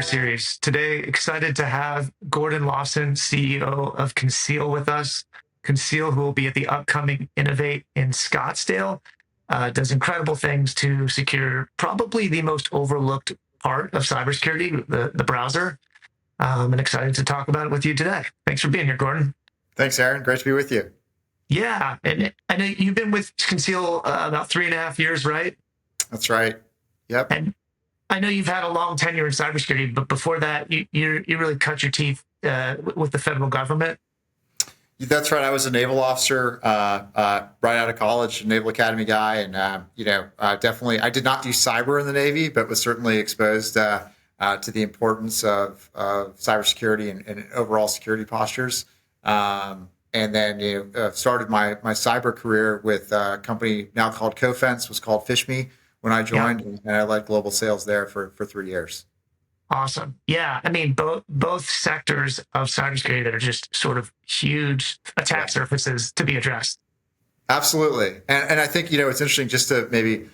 Innovator Series. Today, excited to have Gordon Lawson, CEO of Conceal, with us. Conceal, who will be at the upcoming Innovate in Scottsdale, does incredible things to secure probably the most overlooked part of cybersecurity, the browser. And excited to talk about it with you today. Thanks for being here, Gordon. Thanks, Aaron. Great to be with you. Yeah, and I know you've been with Conceal about 3.5 years, right? That's right. Yep. And I know you've had a long tenure in cybersecurity, but before that, you really cut your teeth with the federal government. That's right. I was a naval officer right out of college, Naval Academy guy, and definitely I did not do cyber in the Navy, but was certainly exposed to the importance of cybersecurity and overall security postures. And then started my cyber career with a company now called Cofense, was called Phishing when I joined, and I led global sales there for 3 years. Awesome. Yeah. I mean, both sectors of cybersecurity that are just sort of huge attack surfaces to be addressed. Absolutely. And I think, it's interesting just to maybe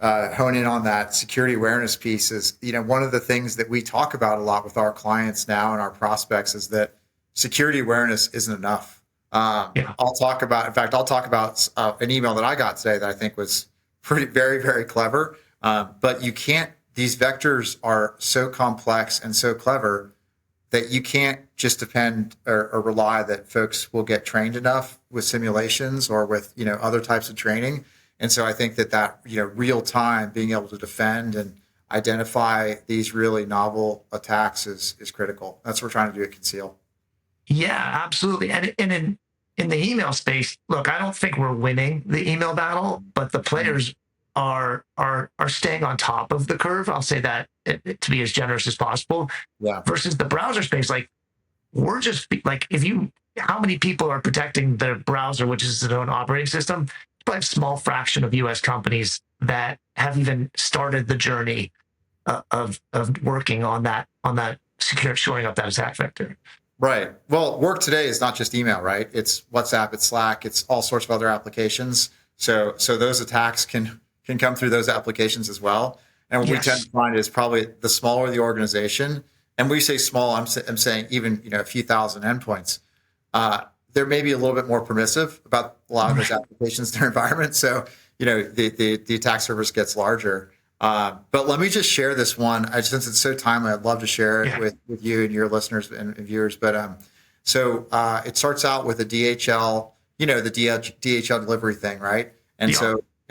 hone in on that security awareness piece is, one of the things that we talk about a lot with our clients now and our prospects is that security awareness isn't enough. I'll talk about an email that I got today that I think was very, very clever. But these vectors are so complex and so clever that you can't just depend or rely that folks will get trained enough with simulations or with, other types of training. And so I think that real time being able to defend and identify these really novel attacks is critical. That's what we're trying to do at Conceal. Yeah, absolutely. And in the email space, look, I don't think we're winning the email battle, but the players are staying on top of the curve. I'll say that to be as generous as possible. Yeah. Versus the browser space, we're just how many people are protecting their browser, which is its own operating system? It's probably a small fraction of U.S. companies that have even started the journey of working on that shoring up that attack vector. Right. Well, work today is not just email, right? It's WhatsApp, it's Slack, it's all sorts of other applications. So those attacks can come through those applications as well. And what we tend to find is probably the smaller the organization, and when we say small, I'm saying even a few thousand endpoints. They're maybe a little bit more permissive about a lot of those applications in their environment. So the attack surface gets larger. But let me just share this one. Since it's so timely, I'd love to share it with you and your listeners and viewers. But so it starts out with a DHL, the DHL delivery thing, right? And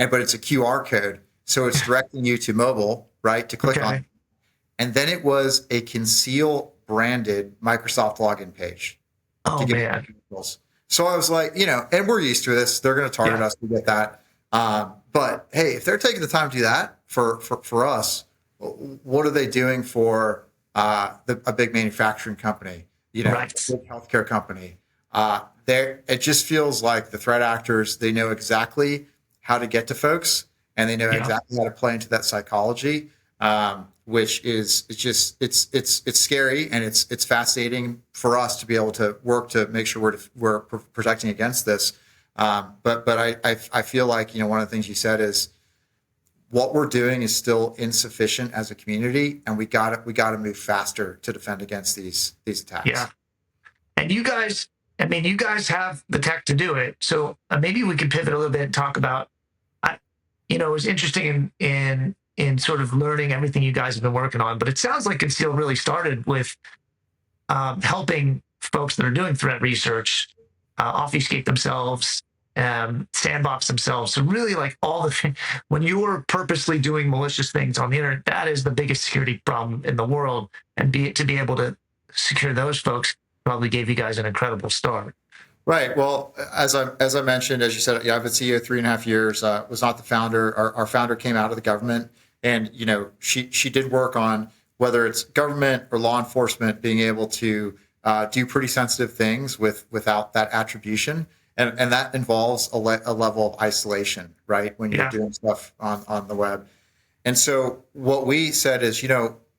but it's a QR code, so it's directing you to mobile, right, to click on. And then it was a Conceal branded Microsoft login page. Oh man! So I was like, and we're used to this. They're going to target us to get that. But hey, if they're taking the time to do that for us, what are they doing for a big manufacturing company, a big healthcare company? It just feels like the threat actors, they know exactly how to get to folks, and they know exactly how to play into that psychology, which is it's scary, and it's fascinating for us to be able to work to make sure we're protecting against this. But I feel like one of the things you said is what we're doing is still insufficient as a community, and we got to move faster to defend against these attacks. Yeah, and you guys have the tech to do it. So maybe we could pivot a little bit and talk about. It was interesting in sort of learning everything you guys have been working on, but it sounds like Conceal really started with helping folks that are doing threat research obfuscate themselves, sandbox themselves. So really, when you were purposely doing malicious things on the internet, that is the biggest security problem in the world. And to be able to secure those folks probably gave you guys an incredible start. Right. Well, as I mentioned, as you said, I've been CEO 3.5 years. Was not the founder. Our founder came out of the government, and she did work on whether it's government or law enforcement being able to do pretty sensitive things without that attribution, and that involves a level of isolation, right? When you're doing stuff on the web. And so what we said is,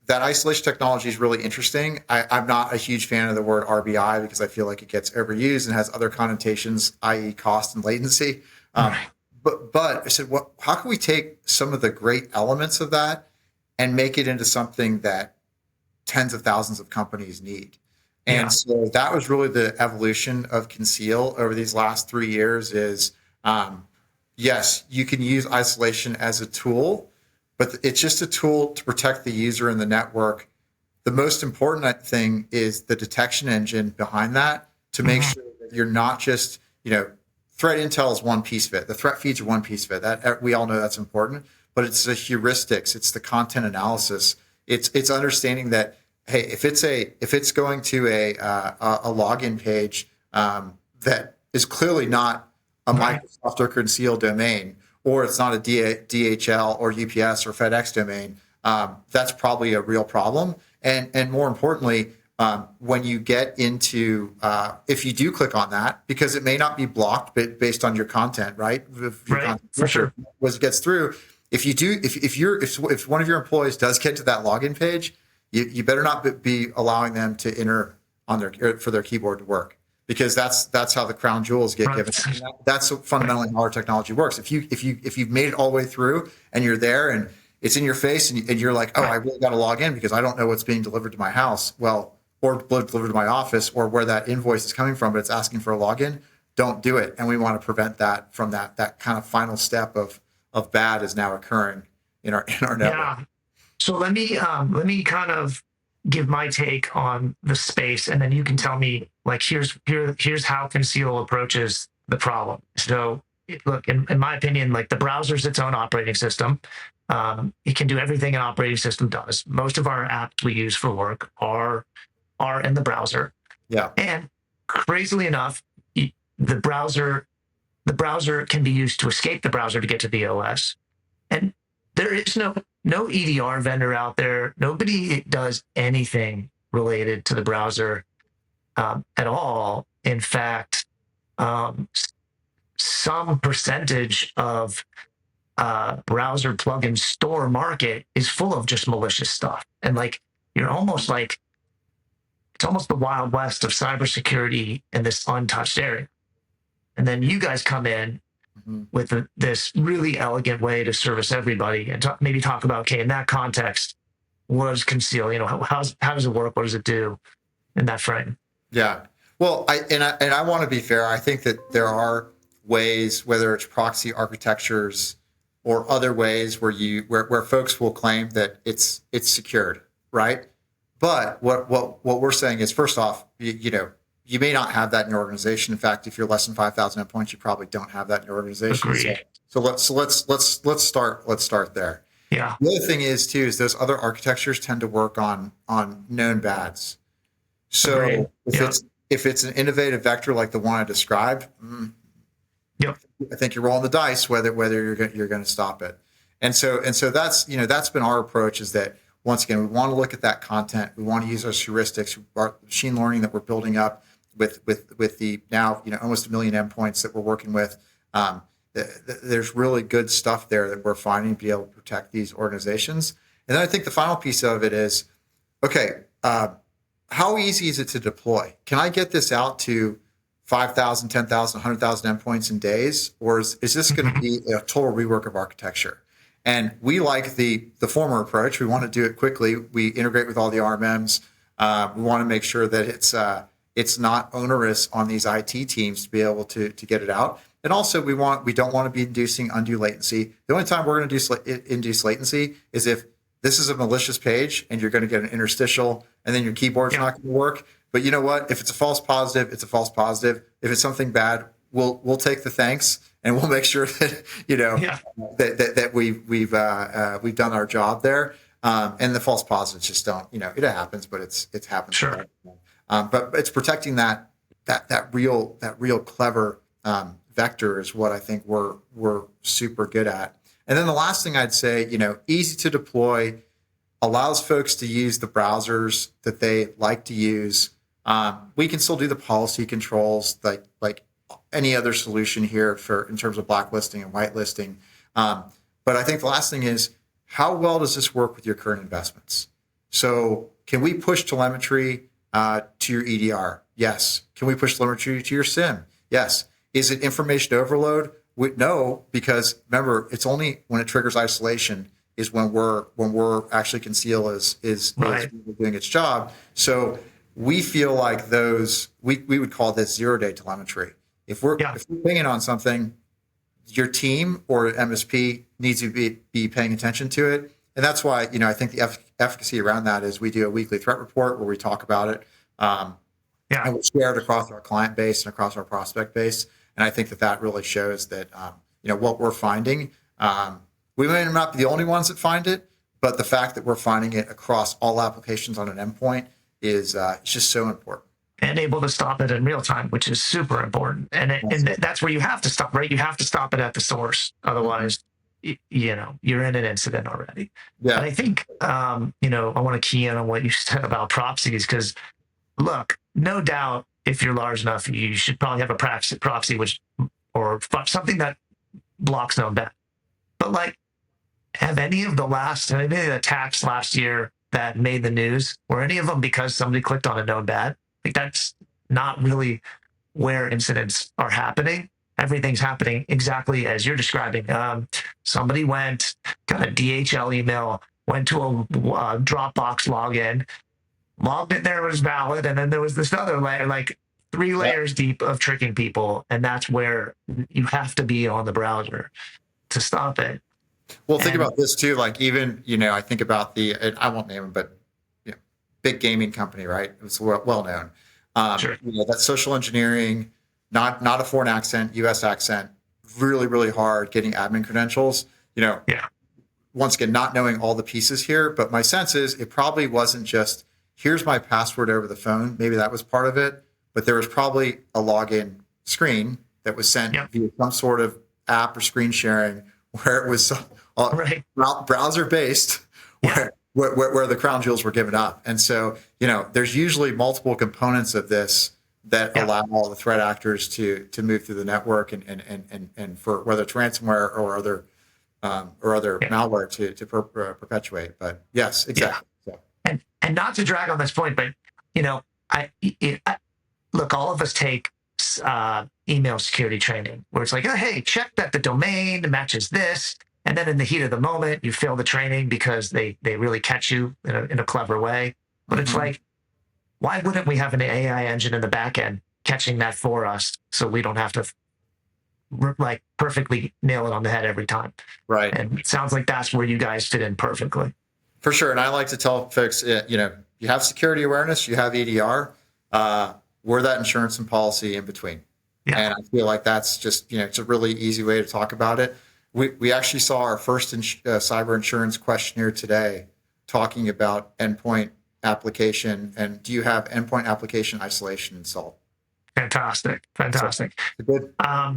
that isolation technology is really interesting. I'm not a huge fan of the word RBI because I feel like it gets overused and has other connotations, i.e. cost and latency. But I said, how can we take some of the great elements of that and make it into something that tens of thousands of companies need. And so that was really the evolution of Conceal over these last 3 years is, yes, you can use isolation as a tool, but it's just a tool to protect the user and the network. The most important thing is the detection engine behind that to make sure that you're not just, threat intel is one piece of it. The threat feeds are one piece of it. That we all know that's important, but it's the heuristics, it's the content analysis. It's understanding that, hey, if it's going to a login page that is clearly not a Microsoft or Conceal domain, or it's not a DHL or UPS or FedEx domain, that's probably a real problem. And more importantly, when you get into, if you do click on that, because it may not be blocked based on your content, right? For sure. As it gets through, if one of your employees does get to that login page, you better not be allowing them to enter on for their keyboard to work, because that's how the crown jewels get given. That's fundamentally how our technology works. If you've made it all the way through and you're there and it's in your face and you're like, oh, I really got to log in because I don't know what's being delivered to my house, or delivered to my office, or where that invoice is coming from, but it's asking for a login. Don't do it. And we want to prevent that from that kind of final step of bad is now occurring in our network. Yeah. So let me kind of give my take on the space, and then you can tell me, like, here's how Conceal approaches the problem. So look, in my opinion, like, the browser's its own operating system. It can do everything an operating system does. Most of our apps we use for work are in the browser. Yeah. And crazily enough, the browser can be used to escape the browser to get to the OS. And there is no EDR vendor out there. Nobody does anything related to the browser at all. In fact, some percentage of browser plugin store market is full of just malicious stuff. And like, you're almost like, it's almost the Wild West of cybersecurity in this untouched area. And then you guys come in with this really elegant way to service everybody and maybe talk about, okay, in that context, what does Conceal? How does it work? What does it do in that frame? Yeah. Well, I want to be fair. I think that there are ways, whether it's proxy architectures or other ways where folks will claim that it's secured, right? But what we're saying is, first off, you may not have that in your organization. In fact, if you're less than 5,000 endpoints, you probably don't have that in your organization. So let's start there. Yeah. The other thing is those other architectures tend to work on known bads. So if it's an innovative vector like the one I described, I think you're rolling the dice whether you're going to stop it. And so that's been our approach, is that, once again, we want to look at that content. We want to use our heuristics, our machine learning that we're building up with the now almost 1 million endpoints that we're working with. There's really good stuff there that we're finding to be able to protect these organizations. And then I think the final piece of it is, okay, how easy is it to deploy? Can I get this out to 5,000, 10,000, 100,000 endpoints in days, or is this going to be a total rework of architecture? And we like the former approach. We want to do it quickly. We integrate with all the RMMs. We want to make sure that it's not onerous on these IT teams to be able to get it out. And also, we don't want to be inducing undue latency. The only time we're going to induce latency is if this is a malicious page and you're going to get an interstitial, and then your keyboard's not going to work. But you know what? If it's a false positive, it's a false positive. If it's something bad, we'll take the thanks, and we'll make sure that that we've done our job there. And the false positives just don't. It happens, but it's happened. Sure. But it's protecting that real clever vector is what I think we're super good at. And then the last thing I'd say, easy to deploy, allows folks to use the browsers that they like to use. We can still do the policy controls like any other solution here in terms of blacklisting and whitelisting. But I think the last thing is, how well does this work with your current investments? So can we push telemetry to your EDR? Yes. Can we push telemetry to your SIM? Yes. Is it information overload? No, because remember, it's only when it triggers isolation is when we're actually Conceal is Right. doing its job. So we feel like we would call this 0-day telemetry. If we're pinging on something, your team or MSP needs to be paying attention to it. And that's why, I think the efficacy around that is we do a weekly threat report where we talk about it. And we share it across our client base and across our prospect base. And I think that really shows that, what we're finding, we may not be the only ones that find it, but the fact that we're finding it across all applications on an endpoint is it's just so important. And able to stop it in real time, which is super important. And that's where you have to stop, right? You have to stop it at the source. Otherwise, you're in an incident already. Yeah. And I think, I want to key in on what you said about proxies, because look, no doubt, if you're large enough, you should probably have a proxy, or something that blocks known bad. But like, have any of the attacks last year that made the news, were any of them because somebody clicked on a known bad? Like, that's not really where incidents are happening. Everything's happening exactly as you're describing. Somebody got a DHL email, went to a Dropbox login, logged in there, was valid, and then there was this other layer, like 3 layers deep of tricking people, and that's where you have to be on the browser to stop it. Well, think about this too. Like, even I think about I won't name them, but big gaming company, right? It's well known. Sure. That social engineering, not a foreign accent, U.S. accent, really, really hard getting admin credentials. Once again, not knowing all the pieces here, but my sense is it probably wasn't just here's my password over the phone. Maybe that was part of it, but there was probably a login screen that was sent via some sort of app or screen sharing where it was browser based, where the crown jewels were given up. And so, there's usually multiple components of this that allow all the threat actors to move through the network and for whether it's ransomware or other malware to perpetuate. But yes, exactly. Yeah. And not to drag on this point, but look, all of us take email security training where it's like, oh, hey, check that the domain matches this. And then in the heat of the moment, you fail the training because they really catch you in a clever way. But it's like, why wouldn't we have an AI engine in the back end catching that for us so we don't have to perfectly nail it on the head every time? Right. And it sounds like that's where you guys fit in perfectly. For sure. And I like to tell folks, you have security awareness, you have EDR, we're that insurance and policy in between. Yeah. And I feel like that's just, it's a really easy way to talk about it. We actually saw our first cyber insurance questionnaire today talking about endpoint application. And do you have endpoint application isolation installed? Fantastic. Good. I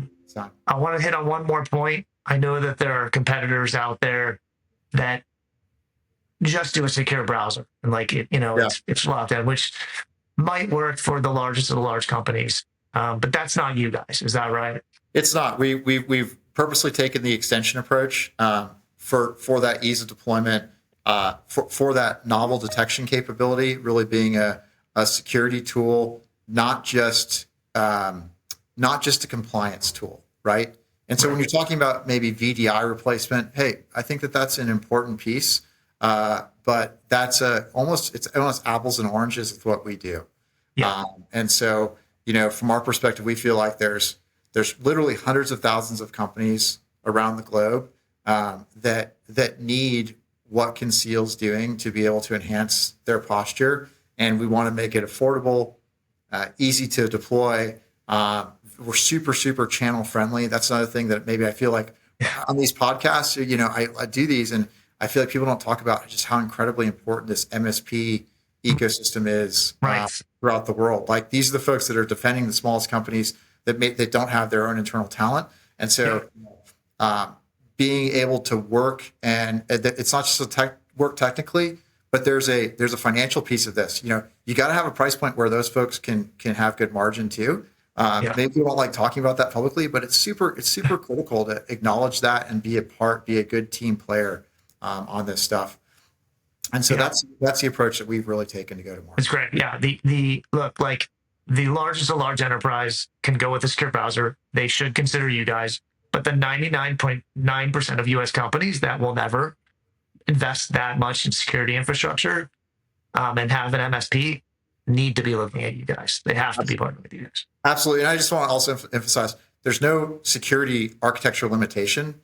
want to hit on one more point. I know that there are competitors out there that just do a secure browser and it's locked in, which might work for the largest of the large companies. But that's not you guys. Is that right? It's not. We've purposely taken the extension approach for that ease of deployment, for that novel detection capability, really being a security tool, not just a compliance tool, right? And so when you're talking about maybe VDI replacement, hey, I think that's an important piece, but that's it's almost apples and oranges with what we do. Yeah. And so, from our perspective, we feel like there's literally hundreds of thousands of companies around the globe that need what Conceal's doing to be able to enhance their posture. And we want to make it affordable, easy to deploy. We're super, super channel friendly. That's another thing that maybe I feel like on these podcasts, I do these and I feel like people don't talk about just how incredibly important this MSP ecosystem is throughout the world. Like, these are the folks that are defending the smallest companies that don't have their own internal talent. And so being able to work, and it's not just work technically, but there's a financial piece of this. You got to have a price point where those folks can have good margin too. Maybe you don't like talking about that publicly, but it's super critical to acknowledge that and be a good team player on this stuff. And so that's the approach that we've really taken to go to market. It's great. Yeah. The look, like, the largest of large enterprise can go with a secure browser. They should consider you guys, but the 99.9% of US companies that will never, invest that much in security infrastructure and have an MSP need to be looking at you guys. They have to be partnering with you guys. Absolutely. And I just want to also emphasize there's no security architecture limitation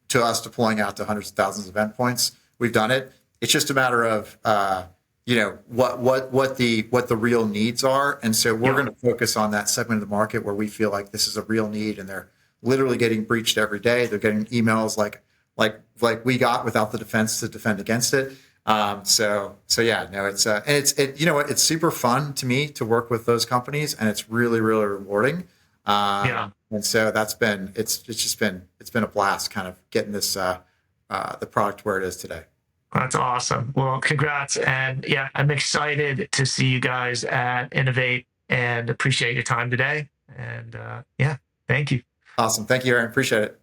to us deploying out to hundreds of thousands of endpoints. We've done it. It's just a matter of what the real needs are. And so we're going to focus on that segment of the market where we feel like this is a real need and they're literally getting breached every day. They're getting emails like we got without the defense to defend against it. So yeah, no, it's super fun to me to work with those companies, and it's really, really rewarding. And so it's been a blast kind of getting this, the product where it is today. That's awesome. Well, congrats. And yeah, I'm excited to see you guys at Innovate and appreciate your time today. And yeah, thank you. Awesome. Thank you, Eron. Appreciate it.